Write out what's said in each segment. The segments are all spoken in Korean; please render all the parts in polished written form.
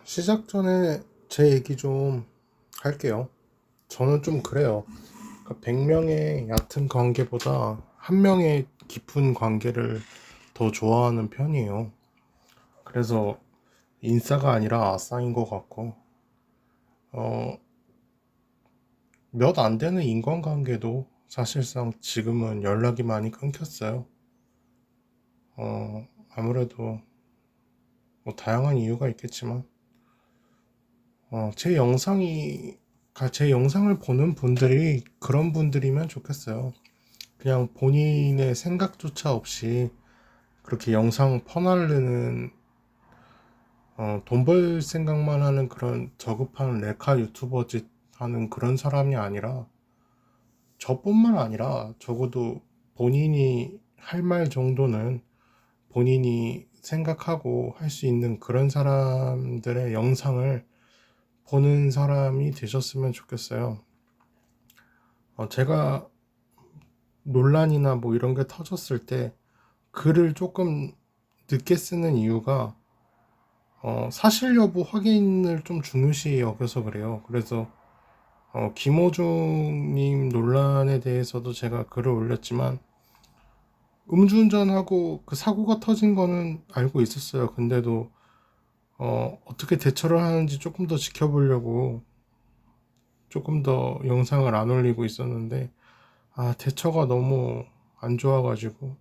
시작 전에 제 얘기 좀 할게요. 저는 좀 그래요. 그러니까 100명의 얕은 관계보다 한 명의 깊은 관계를 더 좋아하는 편이에요. 그래서 인싸가 아니라 아싸인 것 같고, 어, 몇 안 되는 인간관계도 사실상 지금은 연락이 많이 끊겼어요. 아무래도 뭐 다양한 이유가 있겠지만, 제 영상을 보는 분들이 그런 분들이면 좋겠어요. 그냥 본인의 생각조차 없이 그렇게 영상 퍼나르는 돈 벌 생각만 하는 그런 저급한 레카 유튜버 짓 하는 그런 사람이 아니라 저뿐만 아니라 적어도 본인이 할 말 정도는 본인이 생각하고 할 수 있는 그런 사람들의 영상을 보는 사람이 되셨으면 좋겠어요. 제가 논란이나 뭐 이런 게 터졌을 때 글을 조금 늦게 쓰는 이유가 사실 여부 확인을 좀 중요시 여겨서 그래요. 그래서 김호중님 논란에 대해서도 제가 글을 올렸지만 음주운전하고 그 사고가 터진 거는 알고 있었어요. 근데도 어떻게 대처를 하는지 조금 더 지켜보려고 조금 더 영상을 안 올리고 있었는데 대처가 너무 안 좋아가지고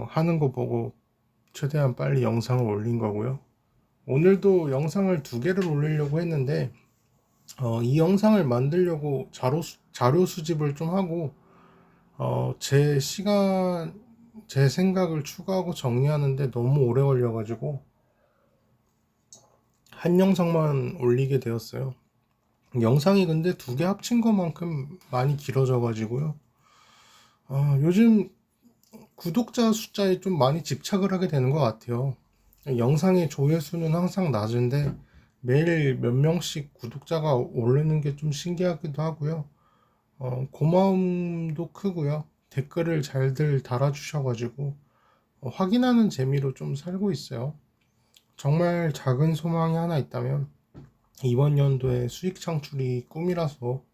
하는 거 보고 최대한 빨리 영상을 올린 거고요. 오늘도 영상을 두 개를 올리려고 했는데 이 영상을 만들려고 자료 수집을 좀 하고 제 생각을 추가하고 정리하는데 너무 오래 걸려가지고 한 영상만 올리게 되었어요. 영상이 근데 두 개 합친 것만큼 많이 길어져가지고요. 요즘 구독자 숫자에 좀 많이 집착을 하게 되는 것 같아요. 영상의 조회수는 항상 낮은데 매일 몇 명씩 구독자가 오르는 게 좀 신기하기도 하고요. 고마움도 크고요. 댓글을 잘들 달아주셔가지고 확인하는 재미로 좀 살고 있어요. 정말 작은 소망이 하나 있다면 이번 연도에 수익 창출이 꿈이라서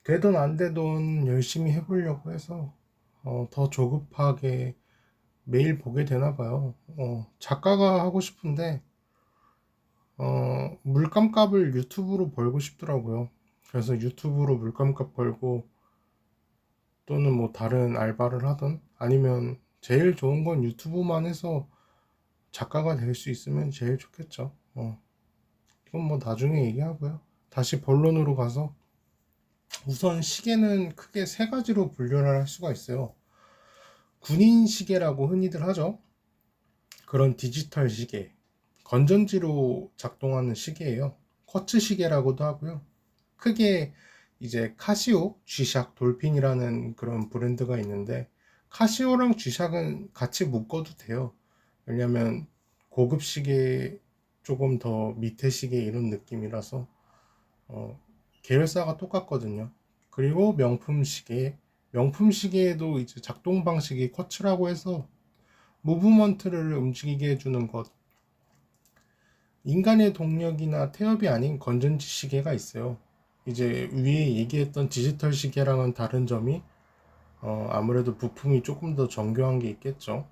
되든 안 되든 열심히 해보려고 해서 더 조급하게 매일 보게 되나 봐요. 작가가 하고 싶은데 물감값을 유튜브로 벌고 싶더라고요. 그래서 유튜브로 물감값 벌고 또는 뭐 다른 알바를 하든 아니면 제일 좋은 건 유튜브만 해서 작가가 될 수 있으면 제일 좋겠죠. 이건 뭐 나중에 얘기하고요. 다시 본론으로 가서 우선 시계는 크게 세 가지로 분류를 할 수가 있어요. 군인 시계라고 흔히들 하죠. 그런 디지털 시계. 건전지로 작동하는 시계예요. 쿼츠 시계라고도 하고요. 크게 이제 카시오, G샥, 돌핀이라는 그런 브랜드가 있는데 카시오랑 G샥은 같이 묶어도 돼요. 왜냐면 고급 시계 조금 더 밑에 시계 이런 느낌이라서 어, 계열사가 똑같거든요. 그리고 명품 시계에도 이제 작동 방식이 쿼츠라고 해서 무브먼트를 움직이게 해주는 것, 인간의 동력이나 태엽이 아닌 건전지 시계가 있어요. 이제 위에 얘기했던 디지털 시계랑은 다른 점이 아무래도 부품이 조금 더 정교한 게 있겠죠.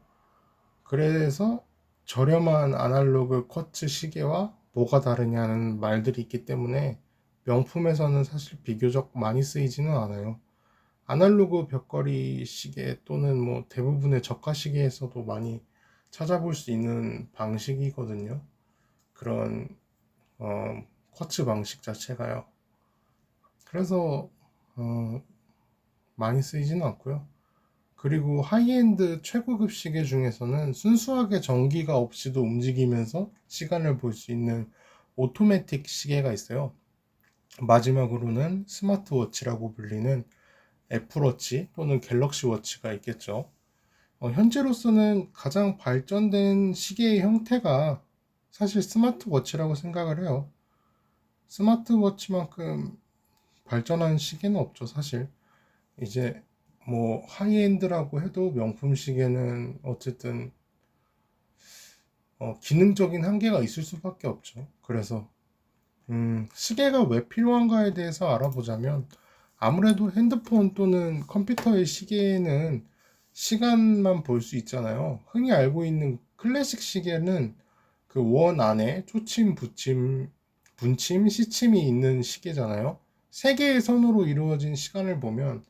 그래서 저렴한 아날로그 쿼츠 시계와 뭐가 다르냐는 말들이 있기 때문에 명품에서는 사실 비교적 많이 쓰이지는 않아요. 아날로그 벽걸이 시계 또는 뭐 대부분의 저가 시계에서도 많이 찾아볼 수 있는 방식이거든요. 그런 쿼츠 방식 자체가요. 그래서 어, 많이 쓰이지는 않고요. 그리고 하이엔드 최고급 시계 중에서는 순수하게 전기가 없이도 움직이면서 시간을 볼 수 있는 오토매틱 시계가 있어요. 마지막으로는 스마트워치라고 불리는 애플워치 또는 갤럭시 워치가 있겠죠. 현재로서는 가장 발전된 시계의 형태가 사실 스마트워치라고 생각을 해요. 스마트워치만큼 발전한 시계는 없죠, 사실. 이제 뭐 하이엔드라고 해도 명품 시계는 어쨌든 기능적인 한계가 있을 수밖에 없죠. 그래서 시계가 왜 필요한가에 대해서 알아보자면 아무래도 핸드폰 또는 컴퓨터의 시계는 시간만 볼 수 있잖아요. 흔히 알고 있는 클래식 시계는 그 원 안에 초침, 부침, 분침, 시침이 있는 시계잖아요. 세 개의 선으로 이루어진 시간을 보면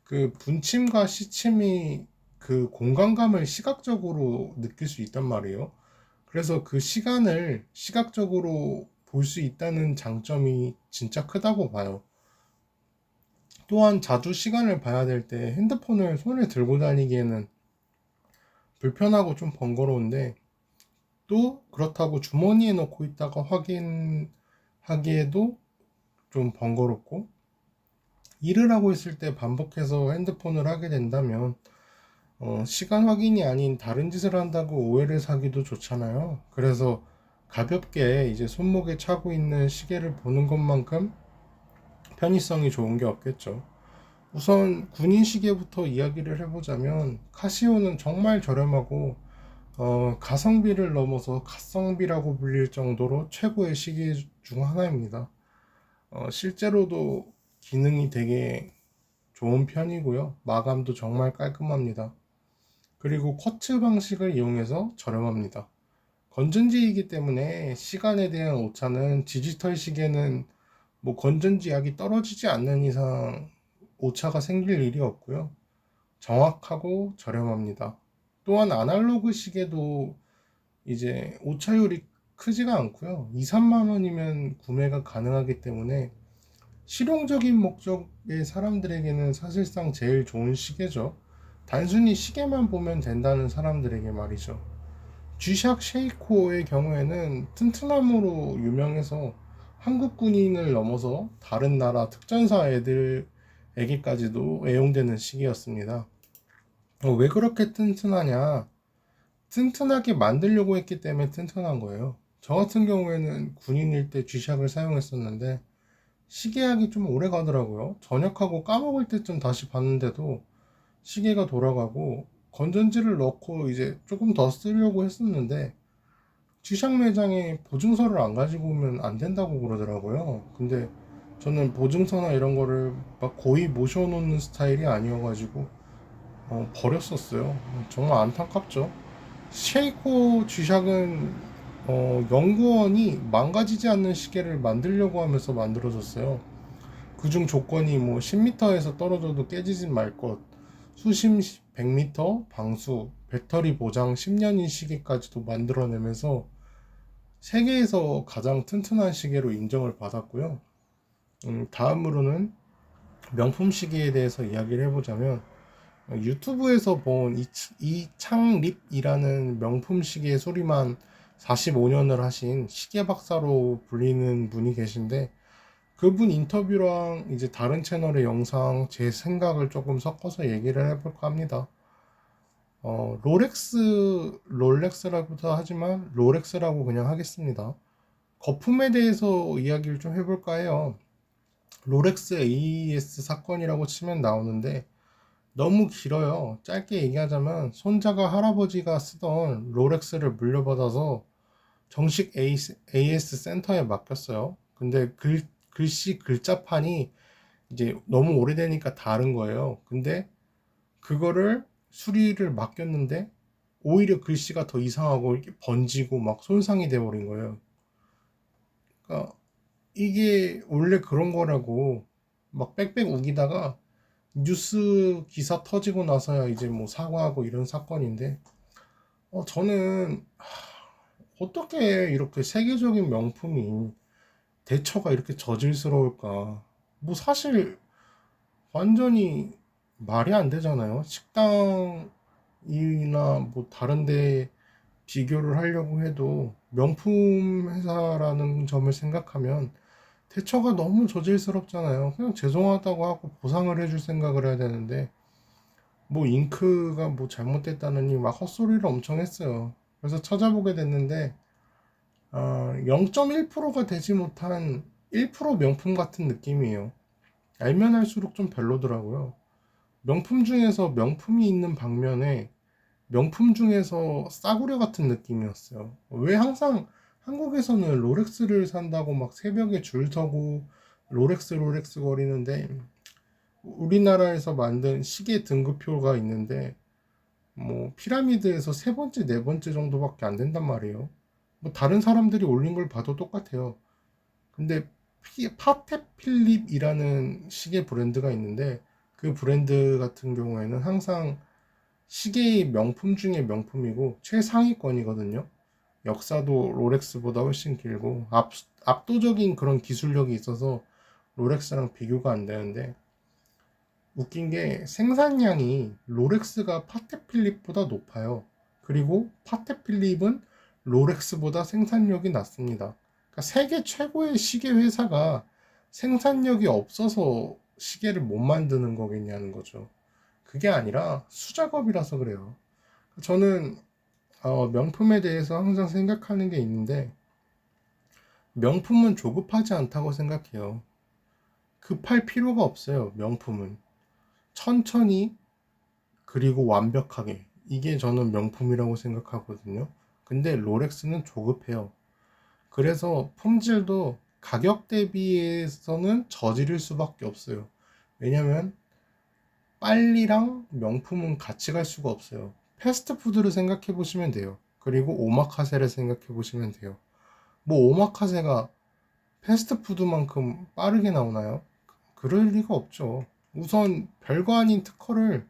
그 분침과 시침이 그 공간감을 시각적으로 느낄 수 있단 말이에요. 그래서 그 시간을 시각적으로 볼 수 있다는 장점이 진짜 크다고 봐요. 또한 자주 시간을 봐야 될 때 핸드폰을 손에 들고 다니기에는 불편하고 좀 번거로운데 또 그렇다고 주머니에 넣고 있다가 확인하기에도 좀 번거롭고 일을 하고 있을 때 반복해서 핸드폰을 하게 된다면 시간 확인이 아닌 다른 짓을 한다고 오해를 사기도 좋잖아요. 그래서 가볍게 이제 손목에 차고 있는 시계를 보는 것만큼 편의성이 좋은 게 없겠죠. 우선 군인 시계부터 이야기를 해보자면 카시오는 정말 저렴하고 가성비를 넘어서 갓성비라고 불릴 정도로 최고의 시계 중 하나입니다. 실제로도 기능이 되게 좋은 편이고요. 마감도 정말 깔끔합니다. 그리고 쿼츠 방식을 이용해서 저렴합니다. 건전지이기 때문에 시간에 대한 오차는 디지털 시계는 뭐 건전지약이 떨어지지 않는 이상 오차가 생길 일이 없고요. 정확하고 저렴합니다. 또한 아날로그 시계도 이제 오차율이 크지가 않고요. 2, 3만 원이면 구매가 가능하기 때문에 실용적인 목적의 사람들에게는 사실상 제일 좋은 시계죠. 단순히 시계만 보면 된다는 사람들에게 말이죠. G샥 쉐이코의 경우에는 튼튼함으로 유명해서 한국 군인을 넘어서 다른 나라 특전사 애들에게까지도 애용되는 시계였습니다. 왜 그렇게 튼튼하냐? 튼튼하게 만들려고 했기 때문에 튼튼한 거예요. 저 같은 경우에는 군인일 때 G샥을 사용했었는데 시계약이 좀 오래 가더라고요. 전역하고 까먹을 때쯤 다시 봤는데도 시계가 돌아가고 건전지를 넣고 이제 조금 더 쓰려고 했었는데 G샥 매장에 보증서를 안 가지고 오면 안 된다고 그러더라고요. 근데 저는 보증서나 이런 거를 막 고이 모셔놓는 스타일이 아니어가지고 버렸었어요. 정말 안타깝죠. 쉐이코 G샥은 연구원이 망가지지 않는 시계를 만들려고 하면서 만들어졌어요. 그중 조건이 뭐 10m에서 떨어져도 깨지진 말 것, 수심 100m, 방수, 배터리 보장 10년인 시계까지도 만들어내면서 세계에서 가장 튼튼한 시계로 인정을 받았고요. 다음으로는 명품 시계에 대해서 이야기를 해보자면 유튜브에서 본 이창립이라는 명품 시계 소리만 45년을 하신 시계 박사로 불리는 분이 계신데 그분 인터뷰랑 이제 다른 채널의 영상 제 생각을 조금 섞어서 얘기를 해볼까 합니다. 롤렉스라고도 하지만 롤렉스라고 그냥 하겠습니다. 거품에 대해서 이야기를 좀 해볼까 해요. 롤렉스 AES 사건이라고 치면 나오는데 너무 길어요. 짧게 얘기하자면 손자가 할아버지가 쓰던 롤렉스를 물려받아서 정식 AS 센터에 맡겼어요. 근데 글씨 글자판이 이제 너무 오래되니까 다른 거예요. 근데 그거를 수리를 맡겼는데 오히려 글씨가 더 이상하고 이렇게 번지고 막 손상이 돼버린 거예요. 그러니까 이게 원래 그런 거라고 막 빽빽 우기다가 뉴스 기사 터지고 나서야 이제 뭐 사과하고 이런 사건인데 저는 어떻게 이렇게 세계적인 명품이 대처가 이렇게 저질스러울까? 뭐 사실 완전히 말이 안 되잖아요. 식당이나 뭐 다른 데 비교를 하려고 해도 명품 회사라는 점을 생각하면 대처가 너무 저질스럽잖아요. 그냥 죄송하다고 하고 보상을 해줄 생각을 해야 되는데 뭐 잉크가 뭐 잘못됐다느니 막 헛소리를 엄청 했어요. 그래서 찾아보게 됐는데 0.1%가 되지 못한 1% 명품 같은 느낌이에요. 알면 할수록 좀 별로더라고요. 명품 중에서 명품이 있는 방면에 명품 중에서 싸구려 같은 느낌이었어요. 왜 항상 한국에서는 롤렉스를 산다고 막 새벽에 줄 서고 롤렉스 거리는데, 우리나라에서 만든 시계 등급표가 있는데 뭐 피라미드에서 세 번째, 네 번째 정도밖에 안 된단 말이에요. 뭐 다른 사람들이 올린 걸 봐도 똑같아요. 근데 파텍 필립이라는 시계 브랜드가 있는데, 그 브랜드 같은 경우에는 항상 시계의 명품 중에 명품이고 최상위권이거든요. 역사도 롤렉스보다 훨씬 길고 압도적인 그런 기술력이 있어서 롤렉스랑 비교가 안 되는데, 웃긴 게 생산량이 롤렉스가 파텍 필립보다 높아요. 그리고 파텍 필립은 롤렉스보다 생산력이 낮습니다. 그러니까 세계 최고의 시계 회사가 생산력이 없어서 시계를 못 만드는 거겠냐는 거죠. 그게 아니라 수작업이라서 그래요. 저는 명품에 대해서 항상 생각하는 게 있는데, 명품은 조급하지 않다고 생각해요. 급할 필요가 없어요. 명품은 천천히, 그리고 완벽하게, 이게 저는 명품이라고 생각하거든요. 근데 롤렉스는 조급해요. 그래서 품질도 가격 대비해서는 저지를 수밖에 없어요. 왜냐면 빨리랑 명품은 같이 갈 수가 없어요. 패스트푸드를 생각해 보시면 돼요. 그리고 오마카세를 생각해 보시면 돼요. 뭐 오마카세가 패스트푸드만큼 빠르게 나오나요? 그럴 리가 없죠. 우선 별거 아닌 특허를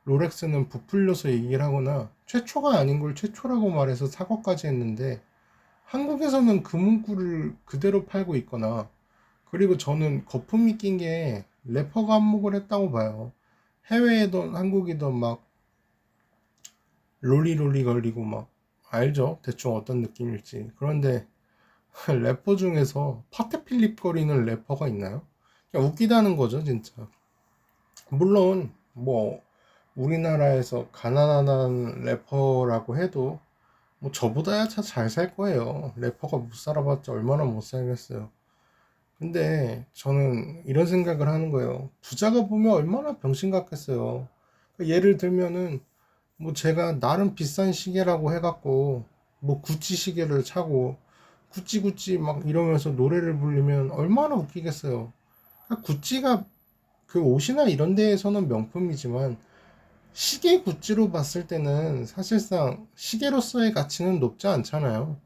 롤렉스는 부풀려서 얘기를 하거나 최초가 아닌 걸 최초라고 말해서 사과까지 했는데, 한국에서는 그 문구를 그대로 팔고 있거나, 그리고 저는 거품이 낀 게 래퍼가 한몫을 했다고 봐요. 해외에든 한국이든 막 롤리롤리 걸리고 막, 알죠? 대충 어떤 느낌일지. 그런데 래퍼 중에서 파테필립 거리는 래퍼가 있나요? 그냥 웃기다는 거죠, 진짜. 물론 뭐 우리나라에서 가난한 래퍼라고 해도 뭐 저보다야 잘 살 거예요. 래퍼가 못 살아봤자 얼마나 못 살겠어요. 근데 저는 이런 생각을 하는 거예요. 부자가 보면 얼마나 병신 같겠어요. 예를 들면은 뭐 제가 나름 비싼 시계라고 해갖고 뭐 구찌 시계를 차고 구찌 막 이러면서 노래를 부르면 얼마나 웃기겠어요. 그러니까 구찌가 그 옷이나 이런 데에서는 명품이지만 시계 구찌로 봤을 때는 사실상 시계로서의 가치는 높지 않잖아요.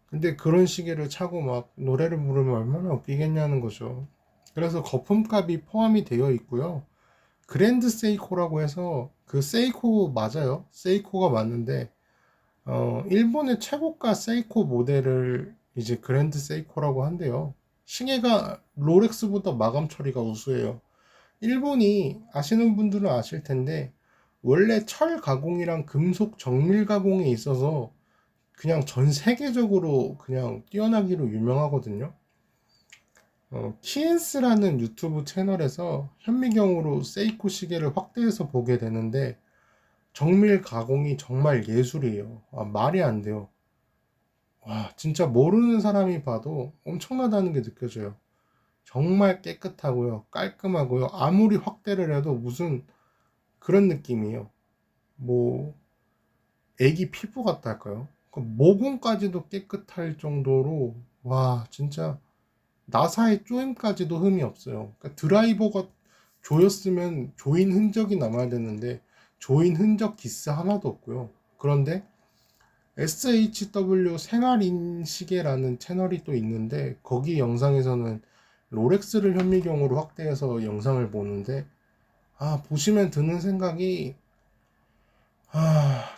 근데 그런 시계를 차고 막 노래를 부르면 얼마나 웃기겠냐는 거죠. 그래서 거품값이 포함이 되어 있고요. 그랜드 세이코라고 해서, 그 세이코 맞아요. 세이코가 맞는데 일본의 최고가 세이코 모델을 이제 그랜드 세이코라고 한대요. 시계가 롤렉스보다 마감 처리가 우수해요. 일본이, 아시는 분들은 아실 텐데, 원래 철 가공이랑 금속 정밀 가공에 있어서 그냥 전 세계적으로 그냥 뛰어나기로 유명하거든요. 키엔스라는 유튜브 채널에서 현미경으로 세이코 시계를 확대해서 보게 되는데, 정밀 가공이 정말 예술이에요. 말이 안 돼요. 와, 진짜 모르는 사람이 봐도 엄청나다는 게 느껴져요. 정말 깨끗하고요, 깔끔하고요. 아무리 확대를 해도 무슨 그런 느낌이에요. 뭐 애기 피부 같다 할까요? 그 모공까지도 깨끗할 정도로, 와 진짜 나사의 조임까지도 흠이 없어요. 그러니까 드라이버가 조였으면 조인 흔적이 남아야 되는데 조인 흔적 기스 하나도 없고요. 그런데 SHW 생활인시계라는 채널이 또 있는데, 거기 영상에서는 롤렉스를 현미경으로 확대해서 영상을 보는데, 보시면 드는 생각이,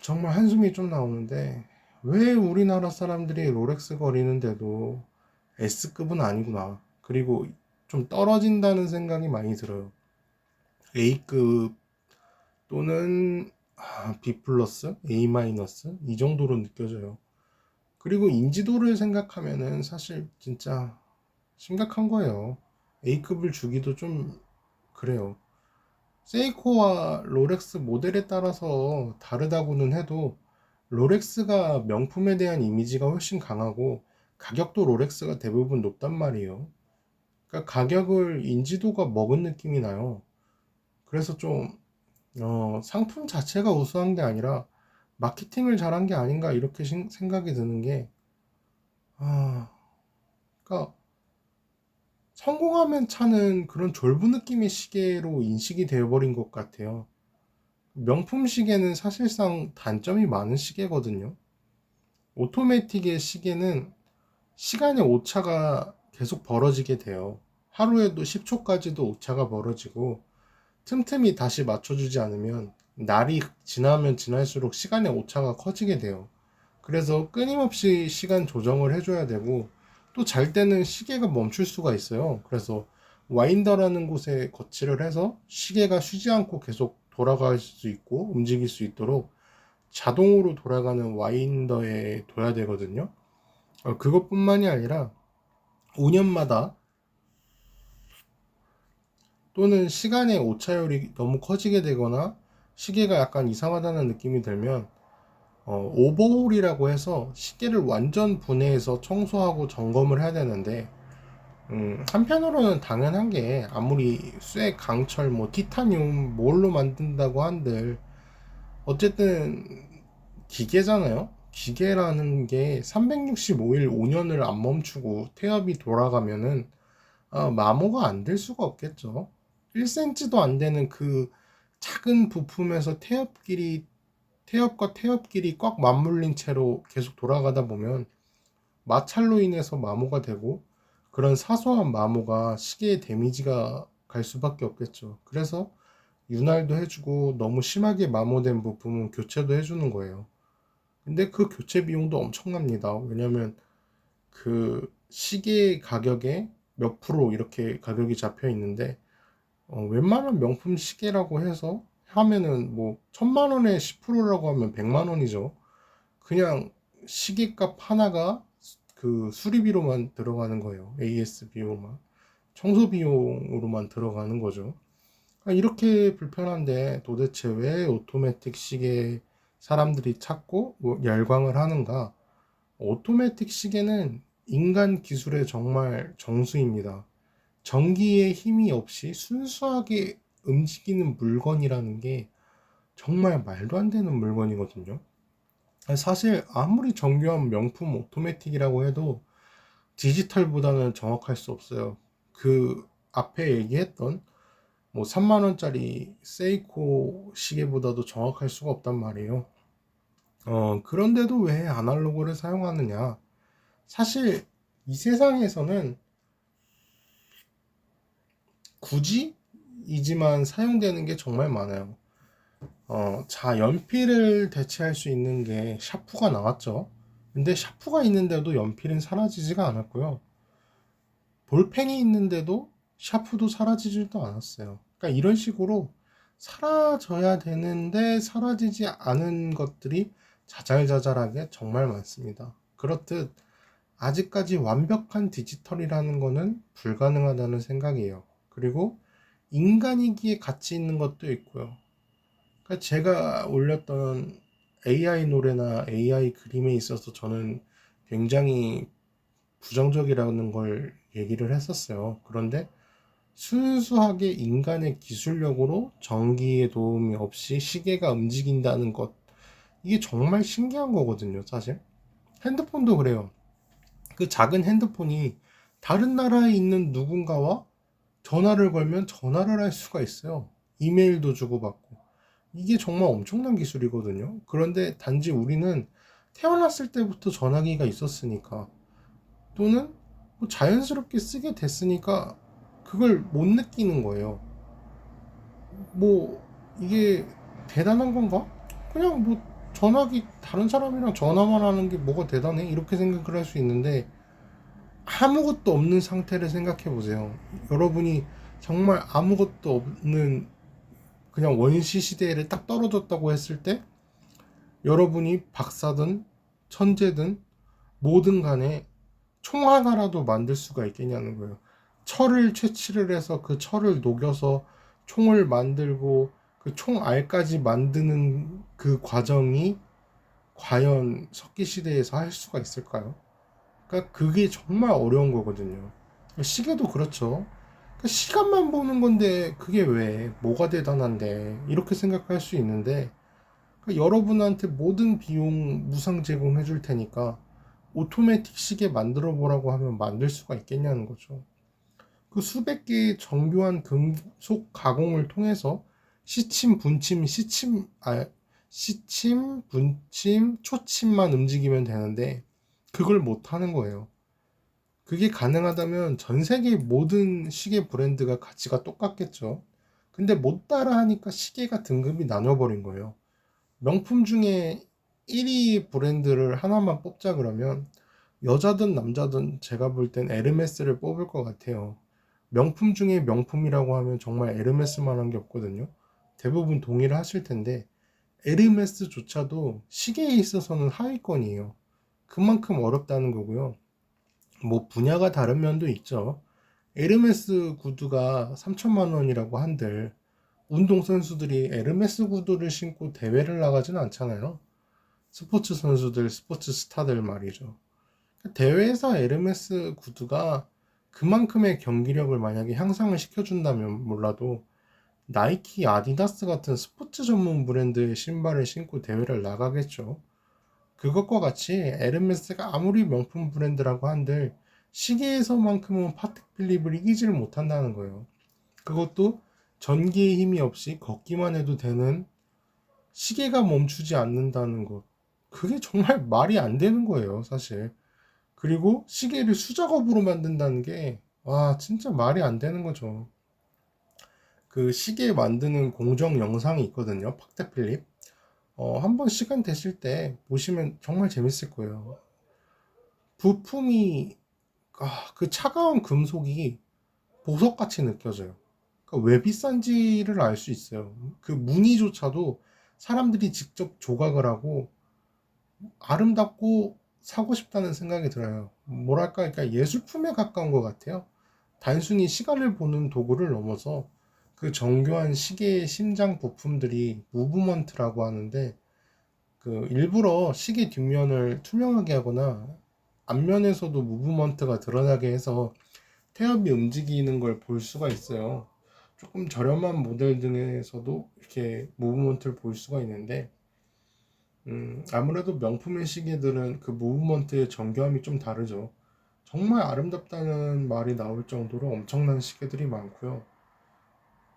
정말 한숨이 좀 나오는데, 왜 우리나라 사람들이 롤렉스 거리는데도 S급은 아니구나. 그리고 좀 떨어진다는 생각이 많이 들어요. A급 또는 B 플러스, A 마이너스 이 정도로 느껴져요. 그리고 인지도를 생각하면은 사실 진짜 심각한 거예요. A급을 주기도 좀 그래요. 세이코와 롤렉스 모델에 따라서 다르다고는 해도, 롤렉스가 명품에 대한 이미지가 훨씬 강하고 가격도 롤렉스가 대부분 높단 말이에요. 그러니까 가격을 인지도가 먹은 느낌이 나요. 그래서 좀 상품 자체가 우수한 게 아니라 마케팅을 잘한 게 아닌가 이렇게 생각이 드는 게, 아, 그러니까 성공하면 차는 그런 졸부 느낌의 시계로 인식이 되어버린 것 같아요. 명품 시계는 사실상 단점이 많은 시계거든요. 오토매틱의 시계는 시간의 오차가 계속 벌어지게 돼요. 하루에도 10초까지도 오차가 벌어지고, 틈틈이 다시 맞춰주지 않으면 날이 지나면 지날수록 시간의 오차가 커지게 돼요. 그래서 끊임없이 시간 조정을 해줘야 되고, 또 잘 때는 시계가 멈출 수가 있어요. 그래서 와인더라는 곳에 거치를 해서 시계가 쉬지 않고 계속 돌아갈 수 있고 움직일 수 있도록 자동으로 돌아가는 와인더에 둬야 되거든요. 그것뿐만이 아니라 5년마다 또는 시간의 오차율이 너무 커지게 되거나 시계가 약간 이상하다는 느낌이 들면 오버홀이라고 해서 시계를 완전 분해해서 청소하고 점검을 해야 되는데, 한편으로는 당연한 게 아무리 쇠, 강철, 뭐 티타늄 뭘로 만든다고 한들 어쨌든 기계잖아요. 기계라는 게 365일 5년을 안 멈추고 태엽이 돌아가면은 마모가 안 될 수가 없겠죠. 1cm도 안 되는 그 작은 부품에서 태엽과 태엽끼리 꽉 맞물린 채로 계속 돌아가다 보면 마찰로 인해서 마모가 되고, 그런 사소한 마모가 시계에 데미지가 갈 수밖에 없겠죠. 그래서 윤활도 해주고 너무 심하게 마모된 부품은 교체도 해주는 거예요. 근데 그 교체 비용도 엄청납니다. 왜냐면 그 시계 가격에 몇 프로 이렇게 가격이 잡혀 있는데, 웬만한 명품 시계라고 해서 하면은 뭐 1000만 원에 10%라고 하면 100만 원이죠. 그냥 시계값 하나가 그 수리비로만 들어가는 거예요. AS 비용만, 청소 비용으로만 들어가는 거죠. 이렇게 불편한데 도대체 왜 오토매틱 시계 사람들이 찾고 뭐 열광을 하는가? 오토매틱 시계는 인간 기술의 정말 정수입니다. 전기의 힘이 없이 순수하게 움직이는 물건이라는 게 정말 말도 안 되는 물건이거든요. 사실 아무리 정교한 명품 오토매틱이라고 해도 디지털보다는 정확할 수 없어요. 그 앞에 얘기했던 뭐 3만 원짜리 세이코 시계보다도 정확할 수가 없단 말이에요. 그런데도 왜 아날로그를 사용하느냐? 사실 이 세상에서는 굳이 이지만 사용되는 게 정말 많아요. 자, 연필을 대체할 수 있는 게 샤프가 나왔죠. 근데 샤프가 있는데도 연필은 사라지지가 않았고요. 볼펜이 있는데도 샤프도 사라지지도 않았어요. 그러니까 이런 식으로 사라져야 되는데 사라지지 않은 것들이 자잘자잘하게 정말 많습니다. 그렇듯 아직까지 완벽한 디지털이라는 거는 불가능하다는 생각이에요. 그리고 인간이기에 가치 있는 것도 있고요. 그러니까 제가 올렸던 AI 노래나 AI 그림에 있어서 저는 굉장히 부정적이라는 걸 얘기를 했었어요. 그런데 순수하게 인간의 기술력으로 전기의 도움이 없이 시계가 움직인다는 것, 이게 정말 신기한 거거든요, 사실. 핸드폰도 그래요. 그 작은 핸드폰이 다른 나라에 있는 누군가와 전화를 걸면 전화를 할 수가 있어요. 이메일도 주고받고. 이게 정말 엄청난 기술이거든요. 그런데 단지 우리는 태어났을 때부터 전화기가 있었으니까, 또는 뭐 자연스럽게 쓰게 됐으니까 그걸 못 느끼는 거예요. 뭐 이게 대단한 건가? 그냥 뭐 전화기 다른 사람이랑 전화만 하는 게 뭐가 대단해? 이렇게 생각을 할 수 있는데, 아무것도 없는 상태를 생각해 보세요. 여러분이 정말 아무것도 없는 그냥 원시 시대를 딱 떨어졌다고 했을 때, 여러분이 박사든 천재든 뭐든 간에 총 하나라도 만들 수가 있겠냐는 거예요. 철을 채취를 해서 그 철을 녹여서 총을 만들고 그 총알까지 만드는 그 과정이 과연 석기 시대에서 할 수가 있을까요? 그러니까 그게 정말 어려운 거거든요. 시계도 그렇죠. 그러니까 시간만 보는 건데 그게 왜 뭐가 대단한데 이렇게 생각할 수 있는데, 그러니까 여러분한테 모든 비용 무상 제공해 줄 테니까 오토매틱 시계 만들어 보라고 하면 만들 수가 있겠냐는 거죠. 그 수백 개의 정교한 금속 가공을 통해서 시침, 분침, 초침만 움직이면 되는데 그걸 못 하는 거예요. 그게 가능하다면 전 세계 모든 시계 브랜드가 가치가 똑같겠죠. 근데 못 따라 하니까 시계가 등급이 나눠버린 거예요. 명품 중에 1위 브랜드를 하나만 뽑자 그러면 여자든 남자든 제가 볼 땐 에르메스를 뽑을 것 같아요. 명품 중에 명품이라고 하면 정말 에르메스만한 게 없거든요. 대부분 동의를 하실 텐데 에르메스조차도 시계에 있어서는 하위권이에요. 그만큼 어렵다는 거고요. 뭐 분야가 다른 면도 있죠. 에르메스 구두가 3천만 원이라고 한들 운동선수들이 에르메스 구두를 신고 대회를 나가진 않잖아요. 스포츠 선수들, 스포츠 스타들 말이죠. 대회에서 에르메스 구두가 그만큼의 경기력을 만약에 향상을 시켜준다면 몰라도 나이키, 아디다스 같은 스포츠 전문 브랜드의 신발을 신고 대회를 나가겠죠. 그것과 같이 에르메스가 아무리 명품 브랜드라고 한들 시계에서만큼은 파텍 필립을 이기지를 못한다는 거예요. 그것도 전기의 힘이 없이 걷기만 해도 되는 시계가 멈추지 않는다는 것. 그게 정말 말이 안 되는 거예요, 사실. 그리고 시계를 수작업으로 만든다는 게, 와, 진짜 말이 안 되는 거죠. 그 시계 만드는 공정 영상이 있거든요, 파텍 필립. 한번 시간 되실 때 보시면 정말 재밌을 거예요. 부품이, 그 차가운 금속이 보석같이 느껴져요. 그러니까 왜 비싼지를 알 수 있어요. 그 무늬조차도 사람들이 직접 조각을 하고 아름답고 사고 싶다는 생각이 들어요. 뭐랄까, 그러니까 예술품에 가까운 것 같아요. 단순히 시간을 보는 도구를 넘어서 그 정교한 시계의 심장 부품들이 무브먼트라고 하는데 그 일부러 시계 뒷면을 투명하게 하거나 앞면에서도 무브먼트가 드러나게 해서 태엽이 움직이는 걸 볼 수가 있어요. 조금 저렴한 모델 등에서도 이렇게 무브먼트를 볼 수가 있는데 아무래도 명품의 시계들은 그 무브먼트의 정교함이 좀 다르죠. 정말 아름답다는 말이 나올 정도로 엄청난 시계들이 많고요.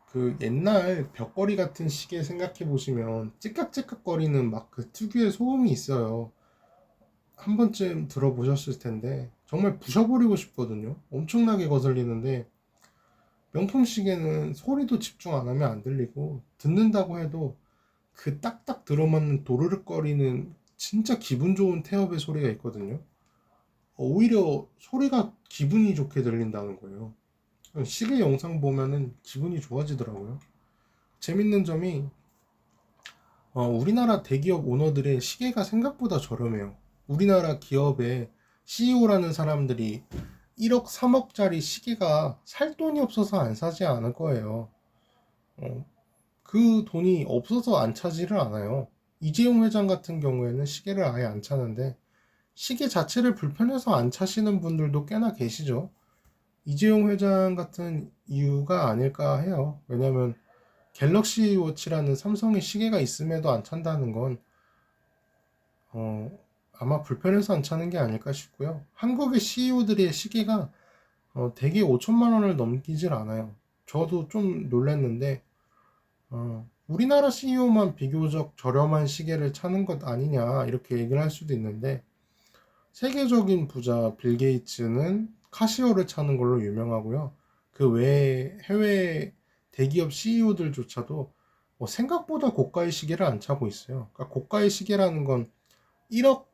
그 옛날 벽걸이 같은 시계 생각해 보시면 찌깍찌깍거리는 막 그 특유의 소음이 있어요. 한 번쯤 들어보셨을 텐데 정말 부셔버리고 싶거든요. 엄청나게 거슬리는데 명품 시계는 소리도 집중 안 하면 안 들리고 듣는다고 해도 그 딱딱 들어맞는 도르륵거리는 진짜 기분 좋은 태엽의 소리가 있거든요. 오히려 소리가 기분이 좋게 들린다는 거예요. 시계 영상 보면은 기분이 좋아지더라고요. 재밌는 점이 우리나라 대기업 오너들의 시계가 생각보다 저렴해요. 우리나라 기업의 CEO라는 사람들이 1억, 3억짜리 시계가 살 돈이 없어서 안 사지 않을 거예요. 그 돈이 없어서 안 차지를 않아요. 이재용 회장 같은 경우에는 시계를 아예 안 차는데 시계 자체를 불편해서 안 차시는 분들도 꽤나 계시죠. 이재용 회장 같은 이유가 아닐까 해요. 왜냐면 갤럭시 워치라는 삼성의 시계가 있음에도 안 찬다는 건 어, 아마 불편해서 안 차는 게 아닐까 싶고요. 한국의 CEO들의 시계가 대개 5천만 원을 넘기질 않아요. 저도 좀 놀랐는데 우리나라 CEO만 비교적 저렴한 시계를 차는 것 아니냐 이렇게 얘기를 할 수도 있는데 세계적인 부자 빌 게이츠는 카시오를 차는 걸로 유명하고요. 그 외에 해외 대기업 CEO들조차도 생각보다 고가의 시계를 안 차고 있어요. 그러니까 고가의 시계라는 건 1억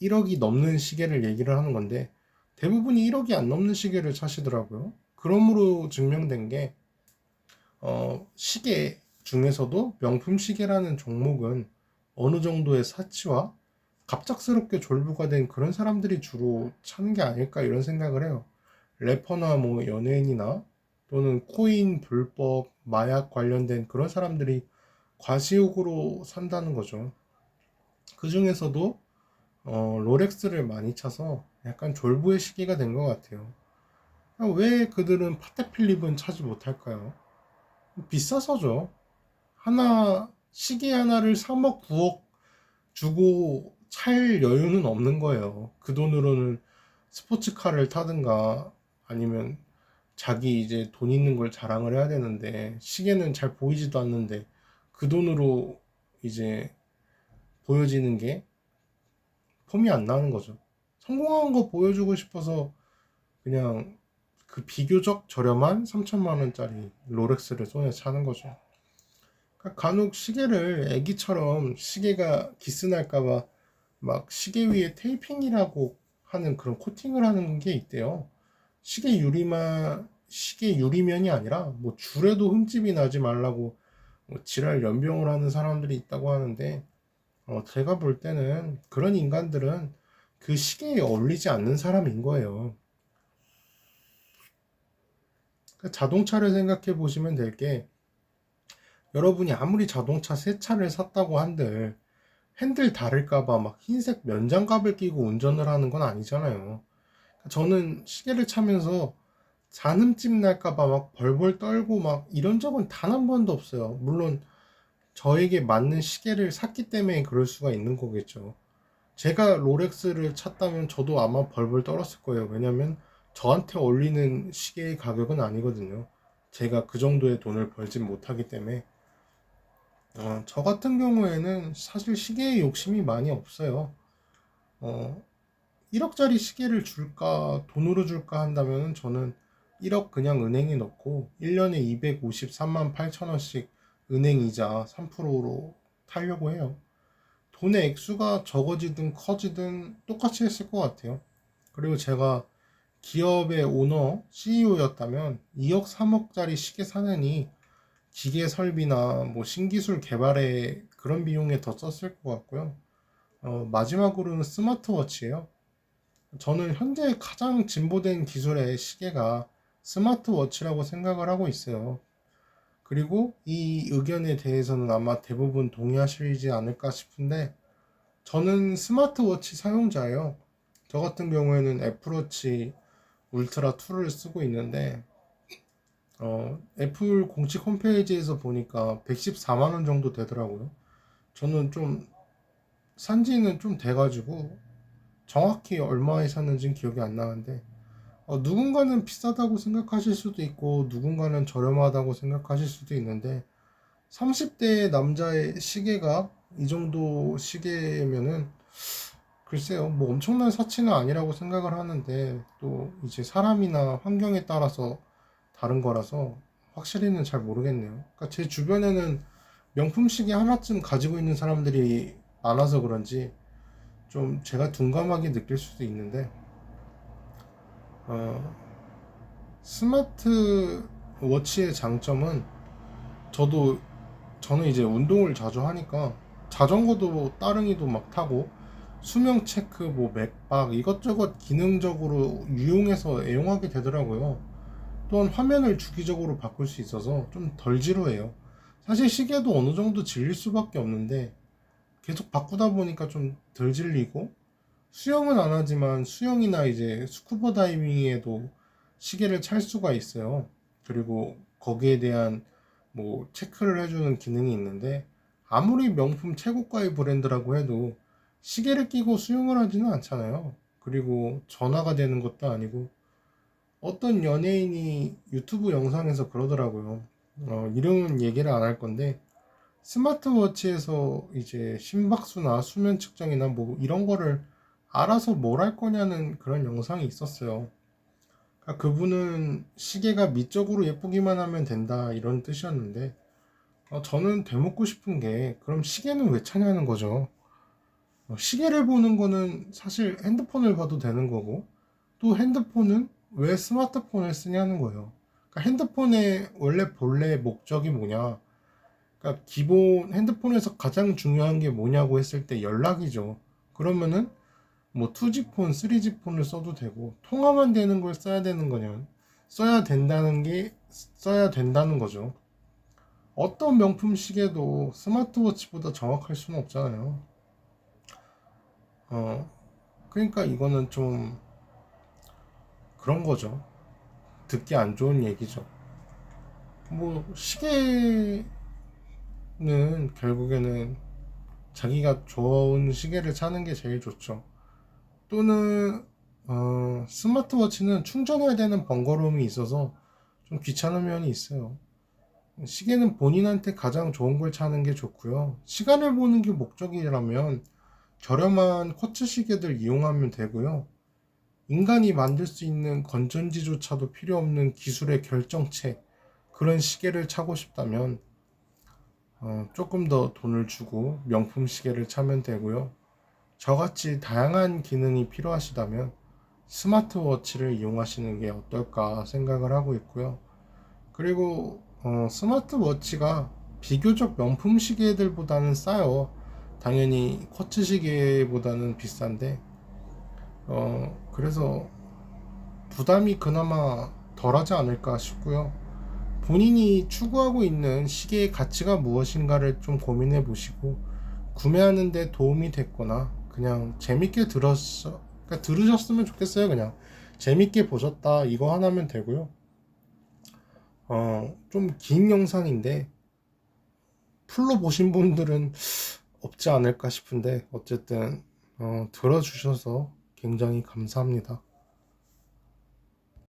1억이 넘는 시계를 얘기를 하는 건데 대부분이 1억이 안 넘는 시계를 차시더라고요. 그러므로 증명된 게 시계 중에서도 명품 시계라는 종목은 어느 정도의 사치와 갑작스럽게 졸부가 된 그런 사람들이 주로 차는 게 아닐까 이런 생각을 해요. 래퍼나 뭐 연예인이나 또는 코인, 불법, 마약 관련된 그런 사람들이 과시욕으로 산다는 거죠. 그 중에서도 롤렉스를 많이 차서 약간 졸부의 시기가 된 것 같아요. 왜 그들은 파텍 필립은 차지 못할까요? 비싸서죠. 하나 시계 하나를 3억, 9억 주고 찰 여유는 없는 거예요. 그 돈으로는 스포츠카를 타든가 아니면 자기 이제 돈 있는 걸 자랑을 해야 되는데 시계는 잘 보이지도 않는데 그 돈으로 이제 보여지는 게 폼이 안 나는 거죠. 성공한 거 보여주고 싶어서 그냥 그 비교적 저렴한 3천만 원짜리 롤렉스를 손에 차는 거죠. 그러니까 간혹 시계를 애기처럼 시계가 기스날까봐 막 시계 위에 테이핑이라고 하는 그런 코팅을 하는 게 있대요. 시계 유리면이 아니라 뭐 줄에도 흠집이 나지 말라고 뭐 지랄 연병을 하는 사람들이 있다고 하는데 제가 볼 때는 그런 인간들은 그 시계에 어울리지 않는 사람인 거예요. 그러니까 자동차를 생각해 보시면 될 게 여러분이 아무리 자동차 새 차를 샀다고 한들 핸들 다를까봐 막 흰색 면장갑을 끼고 운전을 하는 건 아니잖아요. 저는 시계를 차면서 잔흠집 날까봐 막 벌벌 떨고 막 이런 적은 단 한 번도 없어요. 물론 저에게 맞는 시계를 샀기 때문에 그럴 수가 있는 거겠죠. 제가 롤렉스를 찼다면 저도 아마 벌벌 떨었을 거예요. 왜냐면 저한테 어울리는 시계의 가격은 아니거든요. 제가 그 정도의 돈을 벌진 못하기 때문에 저 같은 경우에는 사실 시계에 욕심이 많이 없어요. 어, 1억짜리 시계를 줄까, 돈으로 줄까 한다면 저는 1억 그냥 은행에 넣고 1년에 253만 8천 원씩 은행 이자 3%로 타려고 해요. 돈의 액수가 적어지든 커지든 똑같이 했을 것 같아요. 그리고 제가 기업의 오너, CEO였다면 2억, 3억짜리 시계 사느니 기계 설비나 뭐 신기술 개발에 그런 비용에 더 썼을 것 같고요. 마지막으로는 스마트워치예요. 저는 현재 가장 진보된 기술의 시계가 스마트워치라고 생각을 하고 있어요. 그리고 이 의견에 대해서는 아마 대부분 동의하시지 않을까 싶은데 저는 스마트워치 사용자예요. 저 같은 경우에는 애플워치 울트라 2를 쓰고 있는데 애플 공식 홈페이지에서 보니까 114만 원 정도 되더라고요. 저는 좀 산지는 좀 돼가지고 정확히 얼마에 샀는지는 기억이 안 나는데 누군가는 비싸다고 생각하실 수도 있고 누군가는 저렴하다고 생각하실 수도 있는데 30대 남자의 시계가 이 정도 시계면은 글쎄요 뭐 엄청난 사치는 아니라고 생각을 하는데 또 이제 사람이나 환경에 따라서 다른 거라서 확실히는 잘 모르겠네요. 그러니까 제 주변에는 명품 시계 하나쯤 가지고 있는 사람들이 많아서 그런지 좀 제가 둔감하게 느낄 수도 있는데 어, 스마트 워치의 장점은 저도 저는 이제 운동을 자주 하니까 자전거도 따릉이도 막 타고 수명 체크 뭐 맥박 이것저것 기능적으로 유용해서 애용하게 되더라고요. 또한 화면을 주기적으로 바꿀 수 있어서 좀 덜 지루해요. 사실 시계도 어느 정도 질릴 수밖에 없는데 계속 바꾸다 보니까 좀 덜 질리고 수영은 안 하지만 수영이나 이제 스쿠버 다이빙에도 시계를 찰 수가 있어요. 그리고 거기에 대한 뭐 체크를 해주는 기능이 있는데 아무리 명품 최고가의 브랜드라고 해도 시계를 끼고 수영을 하지는 않잖아요. 그리고 전화가 되는 것도 아니고 어떤 연예인이 유튜브 영상에서 그러더라고요. 이름은 얘기를 안 할 건데 스마트워치에서 이제 심박수나 수면 측정이나 뭐 이런 거를 알아서 뭘 할 거냐는 그런 영상이 있었어요. 그러니까 그분은 시계가 미적으로 예쁘기만 하면 된다 이런 뜻이었는데 저는 되묻고 싶은 게 그럼 시계는 왜 차냐는 거죠. 시계를 보는 거는 사실 핸드폰을 봐도 되는 거고 또 핸드폰은 왜 스마트폰을 쓰냐는 거예요. 그러니까 핸드폰의 원래 본래 목적이 뭐냐? 그러니까 기본 핸드폰에서 가장 중요한 게 뭐냐고 했을 때 연락이죠. 그러면은 뭐 2G 폰, 3G 폰을 써도 되고 통화만 되는 걸 써야 되는 거냐? 써야 된다는 거죠. 어떤 명품 시계도 스마트워치보다 정확할 수는 없잖아요. 어, 그러니까 이거는 좀 그런 거죠. 듣기 안 좋은 얘기죠. 뭐 시계 결국에는 자기가 좋은 시계를 차는 게 제일 좋죠. 또는 스마트워치는 충전해야 되는 번거로움이 있어서 좀 귀찮은 면이 있어요. 시계는 본인한테 가장 좋은 걸 차는 게 좋고요. 시간을 보는 게 목적이라면 저렴한 쿼츠 시계들 이용하면 되고요. 인간이 만들 수 있는 건전지조차도 필요 없는 기술의 결정체, 그런 시계를 차고 싶다면 조금 더 돈을 주고 명품 시계를 차면 되고요. 저같이 다양한 기능이 필요하시다면 스마트워치를 이용하시는 게 어떨까 생각을 하고 있고요. 그리고 스마트워치가 비교적 명품 시계들보다는 싸요. 당연히 쿼츠 시계보다는 비싼데 그래서 부담이 그나마 덜하지 않을까 싶고요. 본인이 추구하고 있는 시계의 가치가 무엇인가를 좀 고민해 보시고 구매하는데 도움이 됐거나 그냥 재밌게 그러니까 들으셨으면 좋겠어요. 그냥 재밌게 보셨다 이거 하나면 되고요. 좀 긴 영상인데 풀로 보신 분들은 없지 않을까 싶은데 어쨌든 들어주셔서 굉장히 감사합니다.